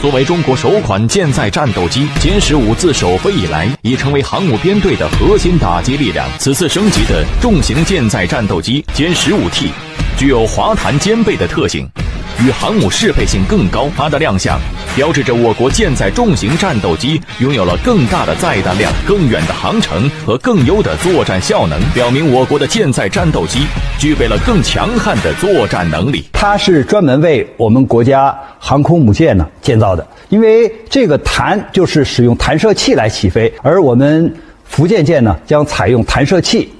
作为中国首款舰载战斗机，歼15自首飞以来，已成为航母编队的核心打击力量。此次升级的重型舰载战斗机歼15T，具有滑弹兼备的特性，与航母适配性更高。它的亮相，标志着我国舰载重型战斗机拥有了更大的载弹量、更远的航程和更优的作战效能，表明我国的舰载战斗机具备了更强悍的作战能力。它是专门为我们国家航空母舰呢建造的，因为这个弹就是使用弹射器来起飞，而我们福建舰呢将采用弹射器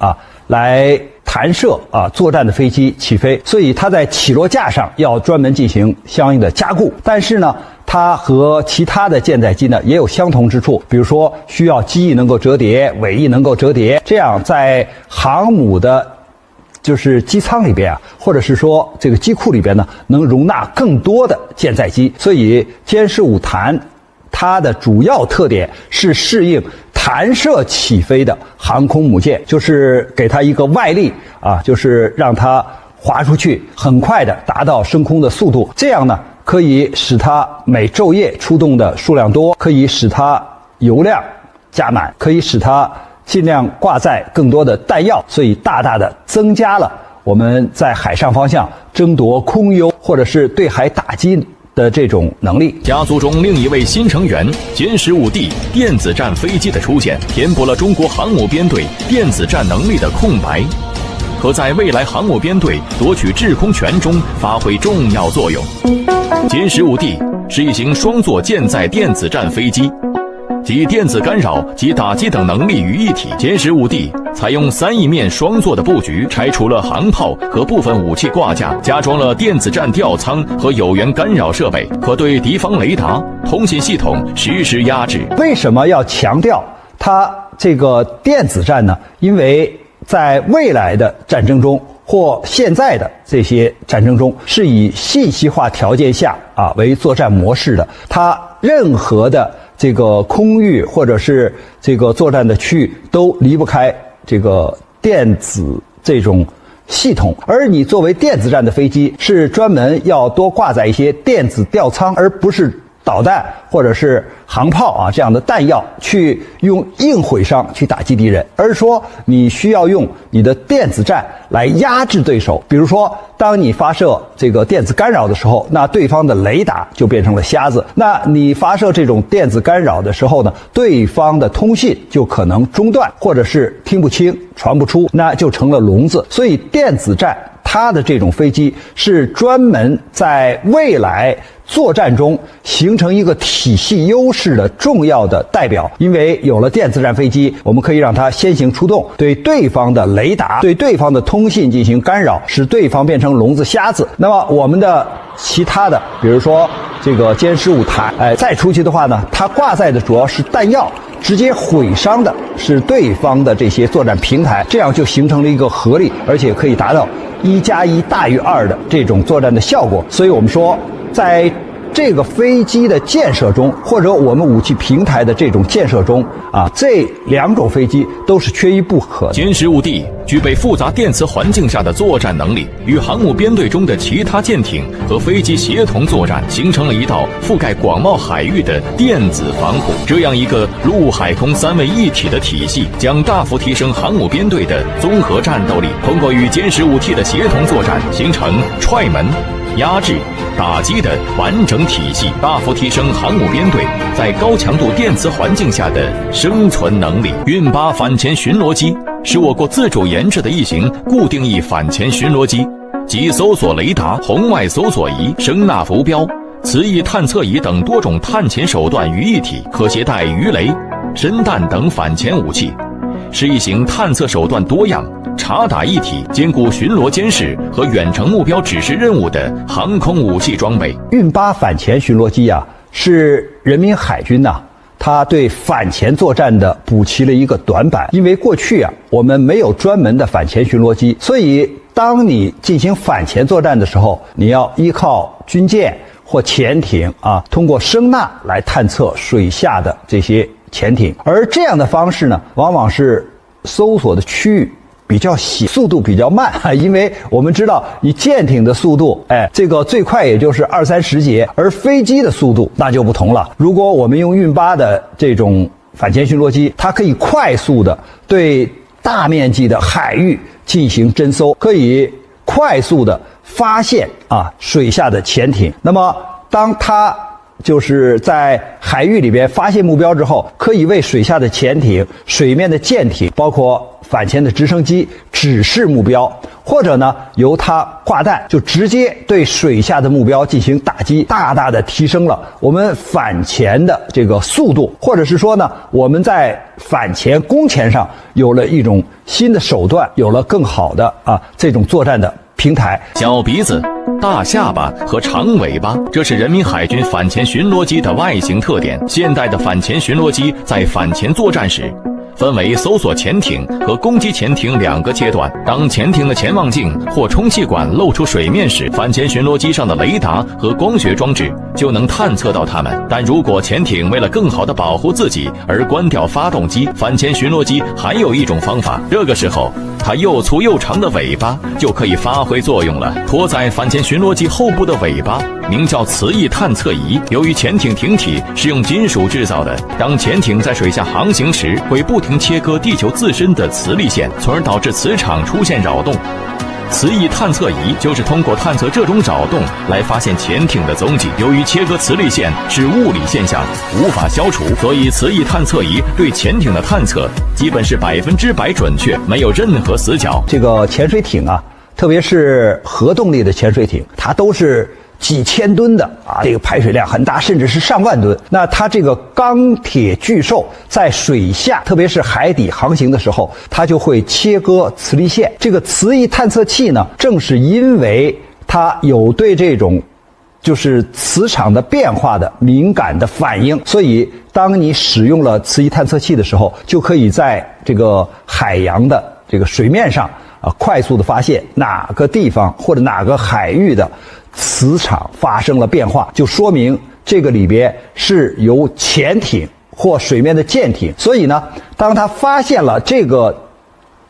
来弹射作战的飞机起飞，所以它在起落架上要专门进行相应的加固。但是呢，它和其他的舰载机呢也有相同之处，比如说需要机翼能够折叠，尾翼能够折叠，这样在航母的就是机舱里边或者是说这个机库里边呢，能容纳更多的舰载机。所以歼15弹它的主要特点是适应弹射起飞的航空母舰，就是给它一个外力就是让它滑出去，很快的达到升空的速度。这样呢，可以使它每昼夜出动的数量多，可以使它油量加满，可以使它尽量挂载更多的弹药，所以大大的增加了我们在海上方向争夺空优或者是对海打击的这种能力。家族中另一位新成员歼15D电子战飞机的出现，填补了中国航母编队电子战能力的空白，可在未来航母编队夺取制空权中发挥重要作用。歼15D是一型双座舰载电子战飞机，集电子干扰及打击等能力于一体。歼15D采用3翼面双座的布局，拆除了航炮和部分武器挂架，加装了电子战吊舱和有源干扰设备，可对敌方雷达、通信系统实施压制。为什么要强调它这个电子战呢？因为在未来的战争中或现在的这些战争中，是以信息化条件下为作战模式的，它任何的这个空域或者是这个作战的区域都离不开这个电子这种系统。而你作为电子战的飞机，是专门要多挂载一些电子吊舱，而不是导弹或者是航炮这样的弹药去用硬毁伤去打击敌人，而说你需要用你的电子战来压制对手。比如说当你发射这个电子干扰的时候，那对方的雷达就变成了瞎子，那你发射这种电子干扰的时候呢，对方的通信就可能中断，或者是听不清传不出，那就成了聋子。所以电子战它的这种飞机是专门在未来作战中形成一个体系优势的重要的代表。因为有了电子战飞机，我们可以让它先行出动，对对方的雷达、对对方的通信进行干扰，使对方变成聋子瞎子。那么我们的其他的比如说这个歼15弹再出去的话呢，它挂载的主要是弹药，直接毁伤的是对方的这些作战平台，这样就形成了一个合力，而且可以达到1+1大于2的这种作战的效果。所以我们说在这个飞机的建设中，或者我们武器平台的这种建设中这2种飞机都是缺一不可的。歼15D具备复杂电磁环境下的作战能力，与航母编队中的其他舰艇和飞机协同作战，形成了一道覆盖广袤海域的电子防护。这样一个陆海空3位一体的体系，将大幅提升航母编队的综合战斗力。通过与歼15T的协同作战，形成踹门、压制、打击的完整体系，大幅提升航母编队在高强度电磁环境下的生存能力。运8反潜巡逻机是我国自主研制的一型固定翼反潜巡逻机，集搜索雷达、红外搜索仪、声纳浮标、磁翼探测仪等多种探潜手段于一体，可携带鱼雷、深弹等反潜武器，是一型探测手段多样、察打一体，兼顾巡逻监视和远程目标指示任务的航空武器装备。运8反潜巡逻机是人民海军它对反潜作战的补齐了一个短板。因为过去我们没有专门的反潜巡逻机，所以当你进行反潜作战的时候，你要依靠军舰或潜艇通过声呐来探测水下的这些潜艇。而这样的方式呢，往往是搜索的区域比较小，速度比较慢，因为我们知道你舰艇的速度，这个最快也就是20-30节，而飞机的速度那就不同了。如果我们用运8的这种反潜巡逻机，它可以快速的对大面积的海域进行侦搜，可以快速的发现水下的潜艇。那么当它就是在海域里边发现目标之后，可以为水下的潜艇、水面的舰艇，包括反潜的直升机指示目标，或者呢由它挂弹，就直接对水下的目标进行打击，大大的提升了我们反潜的这个速度，或者是说呢我们在反潜攻潜上有了一种新的手段，有了更好的这种作战的平台。小鼻子、大下巴和长尾巴，这是人民海军反潜巡逻机的外形特点。现代的反潜巡逻机在反潜作战时，分为搜索潜艇和攻击潜艇2个阶段。当潜艇的潜望镜或充气管露出水面时，反潜巡逻机上的雷达和光学装置就能探测到它们。但如果潜艇为了更好地保护自己而关掉发动机，反潜巡逻机还有一种方法，这个时候它又粗又长的尾巴就可以发挥作用了。拖在反潜巡逻机后部的尾巴名叫磁翼探测仪。由于潜艇艇体是用金属制造的，当潜艇在水下航行时，会不停切割地球自身的磁力线，从而导致磁场出现扰动。磁翼探测仪就是通过探测这种扰动来发现潜艇的踪迹。由于切割磁力线是物理现象，无法消除，所以磁翼探测仪对潜艇的探测基本是100%准确，没有任何死角。这个潜水艇特别是核动力的潜水艇，它都是几千吨的这个排水量很大，甚至是上万吨。那它这个钢铁巨兽在水下，特别是海底航行的时候，它就会切割磁力线。这个磁翼探测器呢，正是因为它有对这种就是磁场的变化的敏感的反应，所以当你使用了磁翼探测器的时候，就可以在这个海洋的这个水面上快速的发现哪个地方或者哪个海域的磁场发生了变化，就说明这个里边是由潜艇或水面的舰艇。所以呢，当它发现了这个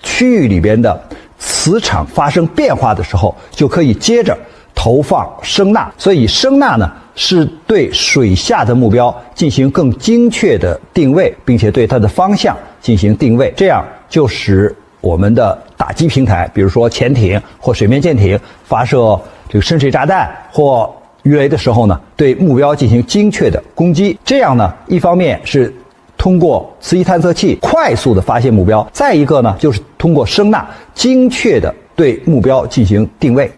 区域里边的磁场发生变化的时候，就可以接着投放声呐。所以声呐呢，是对水下的目标进行更精确的定位，并且对它的方向进行定位，这样就使我们的打击平台，比如说潜艇或水面舰艇发射这个深水炸弹或鱼雷的时候呢，对目标进行精确的攻击。这样呢，一方面是通过磁翼探测器快速的发现目标，再一个呢，就是通过声呐精确的对目标进行定位。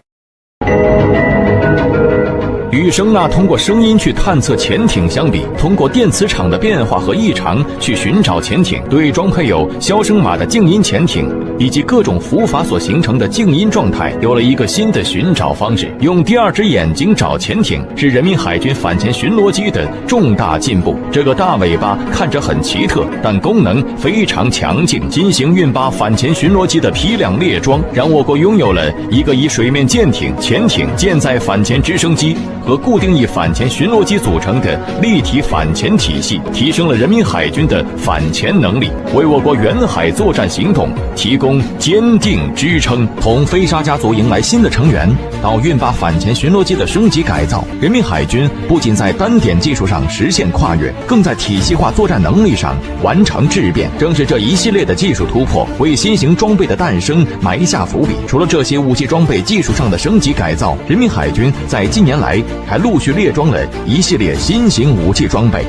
与声呐通过声音去探测潜艇相比，通过电磁场的变化和异常去寻找潜艇，对装配有消声码的静音潜艇以及各种伏法所形成的静音状态有了一个新的寻找方式。用第二只眼睛找潜艇是人民海军反潜巡逻机的重大进步。这个大尾巴看着很奇特，但功能非常强劲。新型运8反潜巡逻机的批量列装，让我国拥有了一个以水面舰艇、潜艇、舰载反潜直升机和固定翼反潜巡逻机组成的立体反潜体系，提升了人民海军的反潜能力，为我国远海作战行动提供坚定支撑。同飞鲨家族迎来新的成员，到运8反潜巡逻机的升级改造，人民海军不仅在单点技术上实现跨越，更在体系化作战能力上完成质变。正是这一系列的技术突破，为新型装备的诞生埋下伏笔。除了这些武器装备技术上的升级改造，人民海军在近年来还陆续列装了一系列新型武器装备。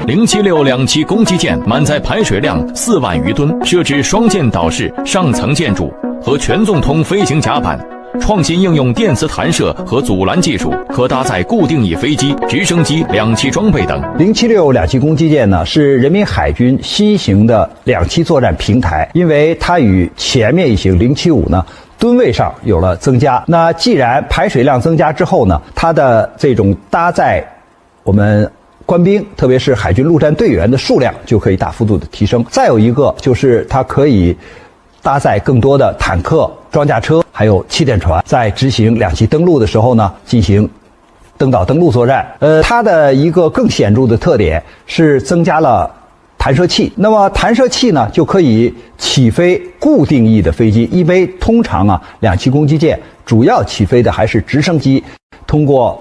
076两栖攻击舰满载排水量4万余吨，设置双舰岛式上层建筑和全纵通飞行甲板，创新应用电磁弹射和阻拦技术，可搭载固定翼飞机、直升机、两栖装备等。076两栖攻击舰呢，是人民海军新型的两栖作战平台，因为它与前面一型075呢吨位上有了增加。那既然排水量增加之后呢，它的这种搭载我们官兵，特别是海军陆战队员的数量就可以大幅度的提升。再有一个就是它可以搭载更多的坦克、装甲车，还有气垫船，在执行两栖登陆的时候呢，进行登岛登陆作战。它的一个更显著的特点是增加了弹射器。那么弹射器呢，就可以起飞固定翼的飞机，因为通常两栖攻击舰主要起飞的还是直升机，通过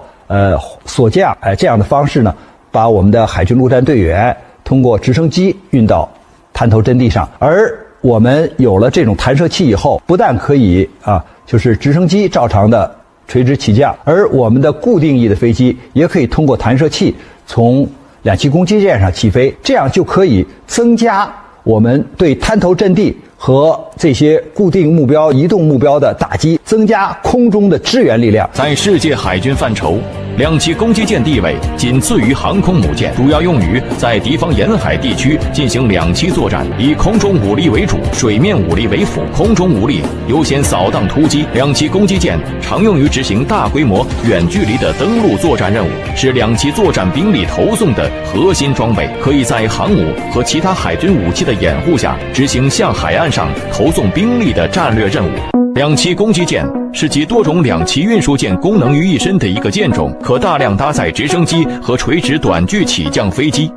锁降这样的方式呢，把我们的海军陆战队员通过直升机运到滩头阵地上。而我们有了这种弹射器以后，不但可以就是直升机照常的垂直起降，而我们的固定翼的飞机也可以通过弹射器从两栖攻击舰上起飞，这样就可以增加我们对滩头阵地和这些固定目标、移动目标的打击，增加空中的支援力量。在世界海军范畴，两栖攻击舰地位仅次于航空母舰，主要用于在敌方沿海地区进行两栖作战，以空中武力为主，水面武力为辅。空中武力优先扫荡突击。两栖攻击舰常用于执行大规模远距离的登陆作战任务，是两栖作战兵力投送的核心装备，可以在航母和其他海军武器的掩护下执行向海岸上投送兵力的战略任务。两栖攻击舰是集多种两栖运输舰功能于一身的一个舰种，可大量搭载直升机和垂直短距起降飞机。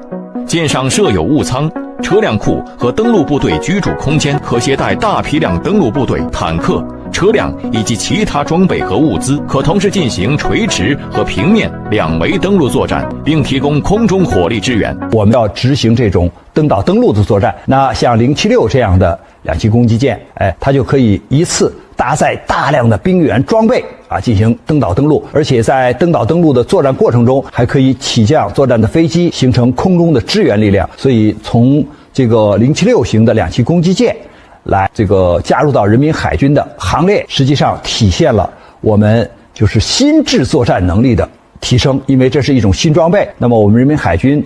舰上设有物舱、车辆库和登陆部队居住空间，可携带大批量登陆部队、坦克、车辆以及其他装备和物资，可同时进行垂直和平面两维登陆作战，并提供空中火力支援。我们要执行这种登岛登陆的作战，那像076这样的两栖攻击舰，它就可以一次搭载大量的兵员装备进行登岛登陆，而且在登岛登陆的作战过程中，还可以起降作战的飞机，形成空中的支援力量。所以从这个076型的两栖攻击舰来加入到人民海军的行列，实际上体现了我们就是心智作战能力的提升，因为这是一种新装备。那么我们人民海军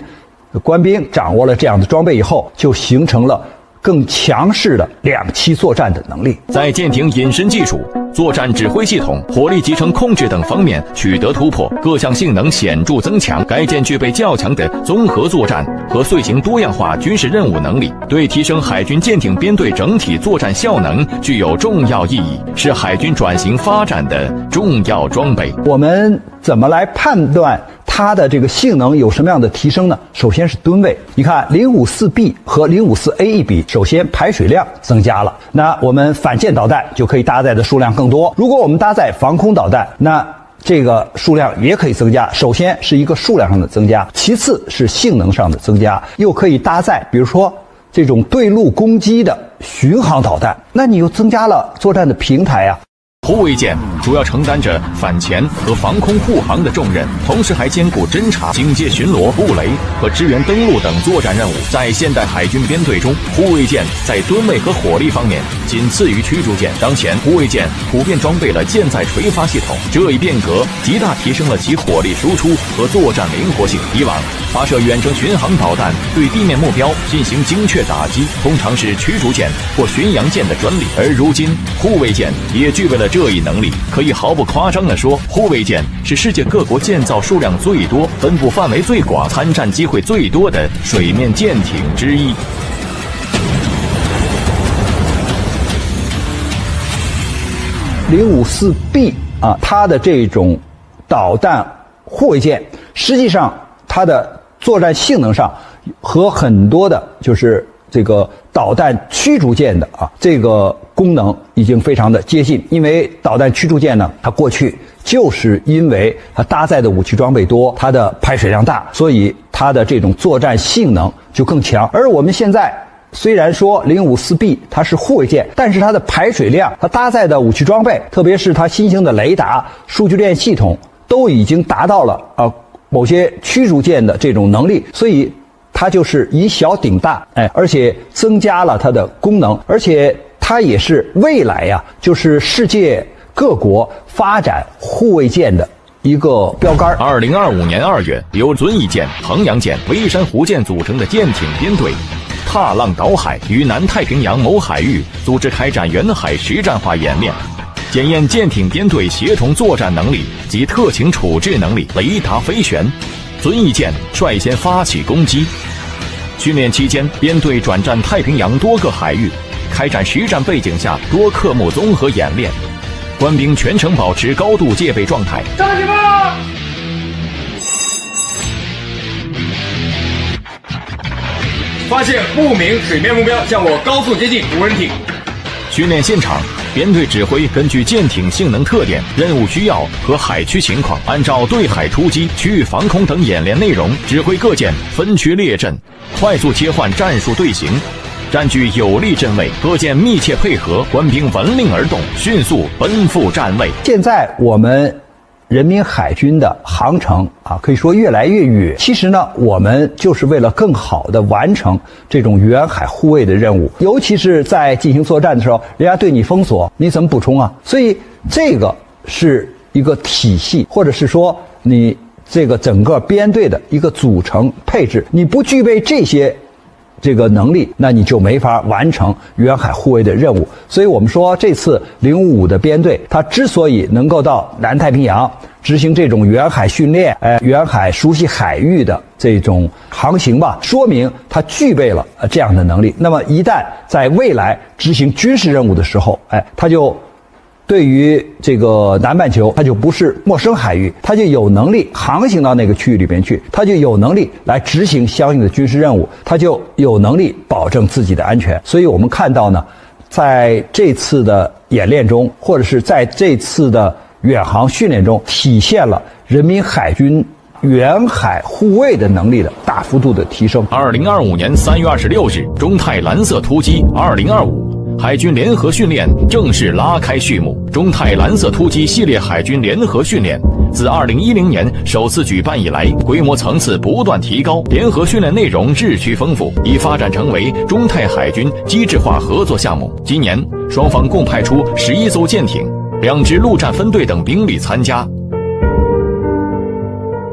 官兵掌握了这样的装备以后，就形成了更强势的两栖作战的能力。在舰艇隐身技术、作战指挥系统、火力集成控制等方面取得突破，各项性能显著增强。该舰具备较强的综合作战和遂行多样化军事任务能力，对提升海军舰艇编队整体作战效能具有重要意义，是海军转型发展的重要装备。我们怎么来判断它的这个性能有什么样的提升呢？首先是吨位。你看 054B 和 054A 一比，首先排水量增加了，那我们反舰导弹就可以搭载的数量更多。如果我们搭载防空导弹，那这个数量也可以增加。首先是一个数量上的增加，其次是性能上的增加，又可以搭载比如说这种对陆攻击的巡航导弹，那你又增加了作战的平台啊。护卫舰主要承担着反潜和防空护航的重任，同时还兼顾侦察、警戒、巡逻、布雷和支援登陆等作战任务。在现代海军编队中，护卫舰在吨位和火力方面仅次于驱逐舰。当前，护卫舰普遍装备了舰载垂发系统，这一变革极大提升了其火力输出和作战灵活性。以往发射远程巡航导弹对地面目标进行精确打击，通常是驱逐舰或巡洋舰的专利，而如今护卫舰也具备了这一能力。可以毫不夸张地说，护卫舰是世界各国建造数量最多、分布范围最广、参战机会最多的水面舰艇之一。054B 它的这种导弹护卫舰，实际上它的作战性能上和很多的就是这个导弹驱逐舰的这个功能已经非常的接近。因为导弹驱逐舰呢，它过去就是因为它搭载的武器装备多，它的排水量大，所以它的这种作战性能就更强。而我们现在虽然说 054B 它是护卫舰，但是它的排水量、它搭载的武器装备，特别是它新型的雷达、数据链系统，都已经达到了某些驱逐舰的这种能力，所以它就是以小顶大，而且增加了它的功能，而且它也是未来就是世界各国发展护卫舰的一个标杆。2025年2月，由遵义舰、衡阳舰、微山湖舰组成的舰艇编队踏浪岛海，与南太平洋某海域组织开展远海实战化演练，检验舰艇编队协同作战能力及特情处置能力。雷达飞旋，遵义舰率先发起攻击。训练期间，编队转战太平洋多个海域，开展实战背景下多科目综合演练，官兵全程保持高度戒备状态。上去吧！发现不明水面目标，向我高速接近无人艇。训练现场，编队指挥根据舰艇性能特点、任务需要和海区情况，按照对海突击、区域防空等演练内容，指挥各舰分区列阵，快速切换战术队形，占据有利阵位，各舰密切配合，官兵闻令而动，迅速奔赴站位。现在我们人民海军的航程可以说越来越远。其实呢，我们就是为了更好的完成这种远海护卫的任务，尤其是在进行作战的时候，人家对你封锁，你怎么补充啊？所以这个是一个体系，或者是说你这个整个编队的一个组成配置，你不具备这个能力，那你就没法完成远海护卫的任务。所以我们说这次055的编队，它之所以能够到南太平洋执行这种远海训练，远海熟悉海域的这种航行吧，说明它具备了这样的能力。那么一旦在未来执行军事任务的时候，它就对于这个南半球，它就不是陌生海域，它就有能力航行到那个区域里面去，它就有能力来执行相应的军事任务，它就有能力保证自己的安全。所以我们看到呢，在这次的演练中，或者是在这次的远航训练中，体现了人民海军远海护卫的能力的大幅度的提升。2025年3月26日，中泰蓝色突击2025。海军联合训练正式拉开序幕。中泰蓝色突击系列海军联合训练自2010年首次举办以来，规模层次不断提高，联合训练内容日趋丰富，已发展成为中泰海军机制化合作项目。今年，双方共派出11艘舰艇、2支陆战分队等兵力参加。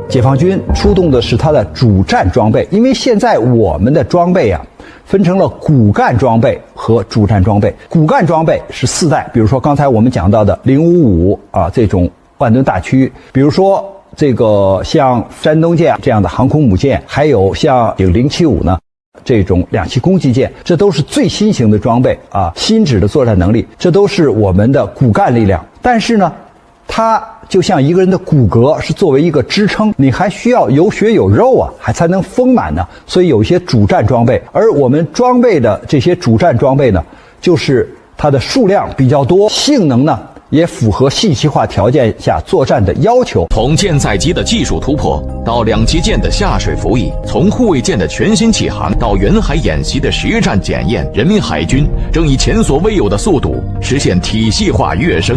解放军出动的是它的主战装备，因为现在我们的装备分成了骨干装备和主战装备。骨干装备是4代，比如说刚才我们讲到的055这种万吨大驱，比如说这个像山东舰这样的航空母舰，还有像075呢这种2栖攻击舰，这都是最新型的装备新质的作战能力，这都是我们的骨干力量。但是呢，它就像一个人的骨骼是作为一个支撑，你还需要有血有肉还才能丰满呢。所以有一些主战装备，而我们装备的这些主战装备呢，就是它的数量比较多，性能呢也符合信息化条件下作战的要求。从舰载机的技术突破到2栖舰的下水服役，从护卫舰的全新起航到远海演习的实战检验，人民海军正以前所未有的速度实现体系化跃升。